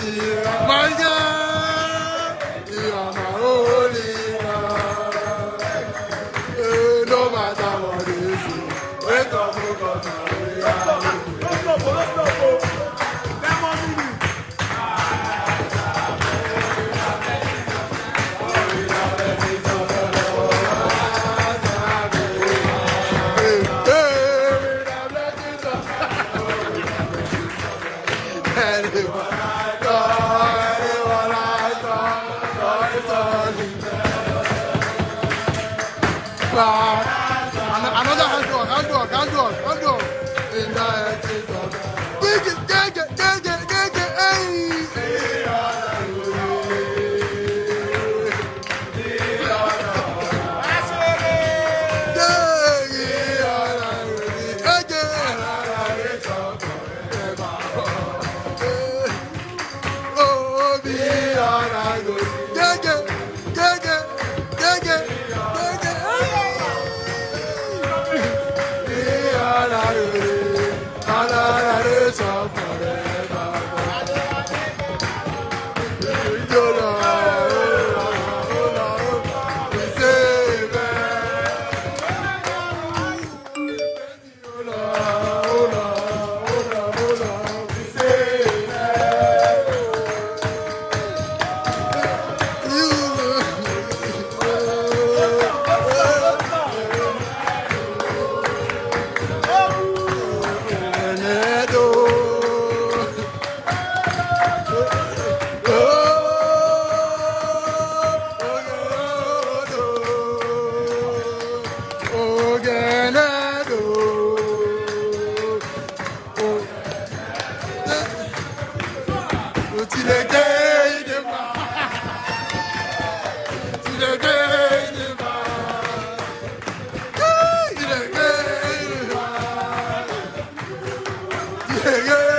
My God, you are my holy God. No matter what it is, wake up, wake up, another hand dog. In the dig it, yeah.